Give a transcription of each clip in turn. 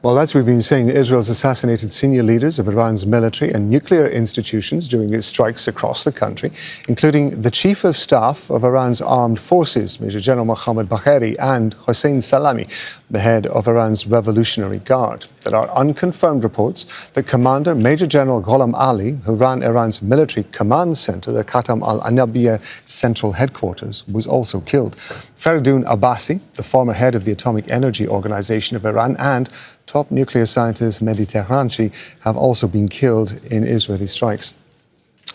Well, as we've been saying, Israel's assassinated senior leaders of Iran's military and nuclear institutions during its strikes across the country, including the Chief of Staff of Iran's armed forces, Major General Mohammad Bagheri, and Hossein Salami, the head of Iran's Revolutionary Guard. There are unconfirmed reports that Commander Major General Gholam Ali, who ran Iran's military command center, the Khatam al-Anabiyya Central Headquarters, was also killed. Fereydoun Abbasi, the former head of the Atomic Energy Organization of Iran, and top nuclear scientist Mehdi Tehranchi have also been killed in Israeli strikes.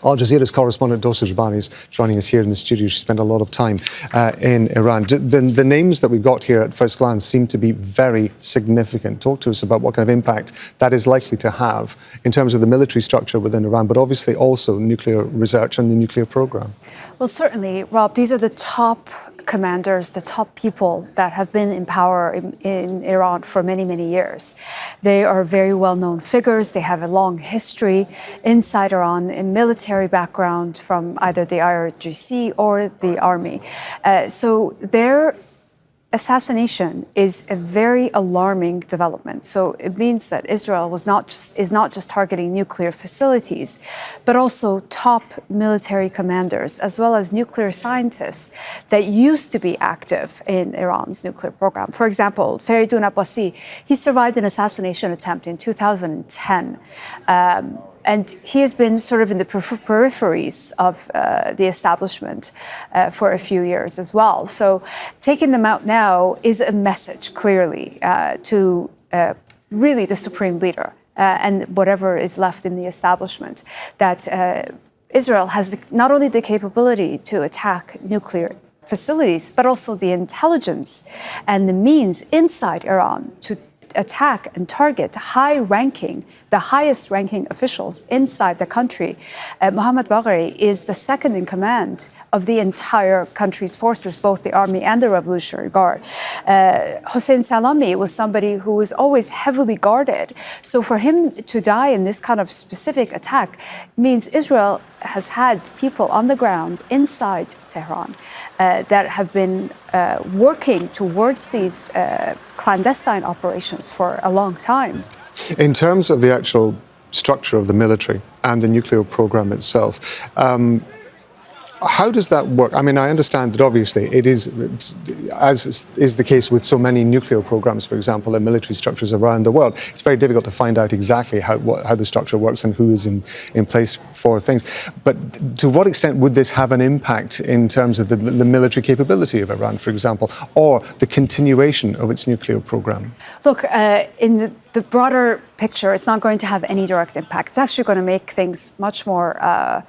Al Jazeera's correspondent Dorsa is joining us here in the studio. She spent a lot of time in Iran. The names that we've got here at first glance seem to be very significant. Talk to us about what kind of impact that is likely to have in terms of the military structure within Iran, but obviously also nuclear research and the nuclear program. Well, certainly, Rob, these are the top commanders, the top people that have been in power in Iran for many, many years. They are very well-known figures. They have a long history inside Iran, a military background from either the IRGC or the army. So their assassination is a very alarming development. So it means that Israel is not just targeting nuclear facilities, but also top military commanders, as well as nuclear scientists that used to be active in Iran's nuclear program. For example, Fereydoun Abbasi, he survived an assassination attempt in 2010. And he has been sort of in the peripheries of the establishment for a few years as well. So taking them out now is a message, clearly, to really the supreme leader and whatever is left in the establishment, that Israel has not only the capability to attack nuclear facilities, but also the intelligence and the means inside Iran to attack and target the highest ranking officials inside the country. Mohammad Bagheri is the second in command of the entire country's forces, both the army and the Revolutionary Guard. Hossein Salami was somebody who was always heavily guarded. So for him to die in this kind of specific attack means Israel has had people on the ground inside Tehran that have been working towards these clandestine operations for a long time. In terms of the actual structure of the military and the nuclear program itself, how does that work? I mean, I understand that obviously it is, as is the case with so many nuclear programs, for example, and military structures around the world, it's very difficult to find out exactly how the structure works and who is in place for things. But to what extent would this have an impact in terms of the military capability of Iran, for example, or the continuation of its nuclear program? Look, in the broader picture, it's not going to have any direct impact. It's actually going to make things much more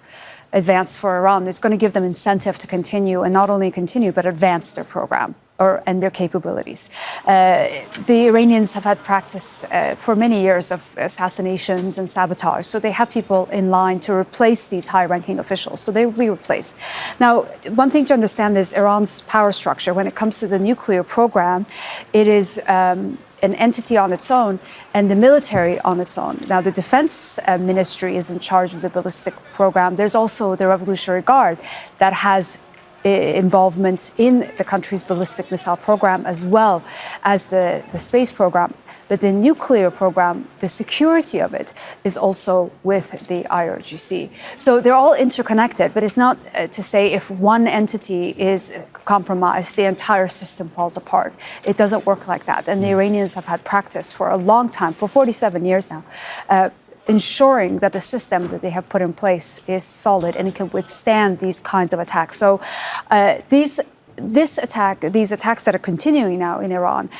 advanced for Iran. It's going to give them incentive to continue, and not only continue, but advance their program and their capabilities. The Iranians have had practice for many years of assassinations and sabotage, so they have people in line to replace these high-ranking officials, so they will be replaced. Now, one thing to understand is Iran's power structure. When it comes to the nuclear program, it is an entity on its own and the military on its own. Now, the defense ministry is in charge of the ballistic program. There's also the Revolutionary Guard that has involvement in the country's ballistic missile program, as well as the space program. But the nuclear program, the security of it, is also with the IRGC. So they're all interconnected, but it's not to say if one entity is compromised, the entire system falls apart. It doesn't work like that. And the Iranians have had practice for a long time, for 47 years now, ensuring that the system that they have put in place is solid and it can withstand these kinds of attacks. So these attacks that are continuing now in Iran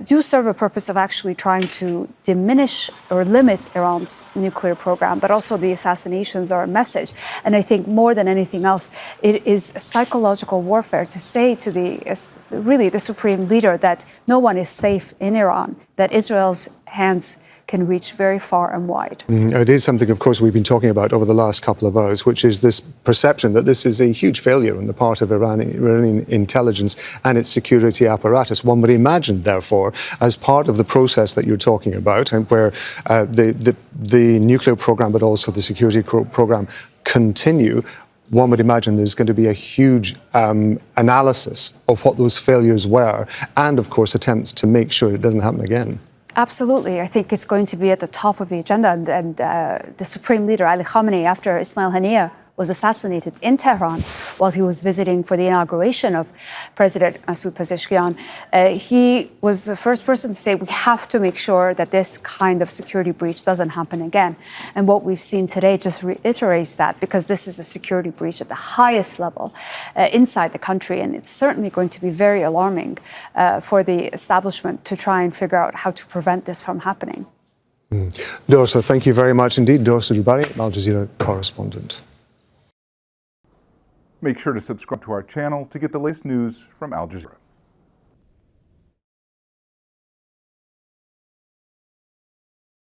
do serve a purpose of actually trying to diminish or limit Iran's nuclear program, but also the assassinations are a message. And I think more than anything else, it is psychological warfare to say to the supreme leader that no one is safe in Iran, that Israel's hands can reach very far and wide. It is something, of course, we've been talking about over the last couple of hours, which is this perception that this is a huge failure on the part of Iranian intelligence and its security apparatus. One would imagine, therefore, as part of the process that you're talking about, and where the nuclear program, but also the security program continue, one would imagine there's going to be a huge analysis of what those failures were and, of course, attempts to make sure it doesn't happen again. Absolutely. I think it's going to be at the top of the agenda. And the Supreme Leader, Ali Khamenei, after Ismail Haniyeh was assassinated in Tehran while he was visiting for the inauguration of President Masoud Pezeshkian, he was the first person to say we have to make sure that this kind of security breach doesn't happen again. And what we've seen today just reiterates that, because this is a security breach at the highest level inside the country. And it's certainly going to be very alarming for the establishment to try and figure out how to prevent this from happening. Dorsa, thank you very much indeed. Dorsa Jabbari, Al Jazeera correspondent. Make sure to subscribe to our channel to get the latest news from Al Jazeera.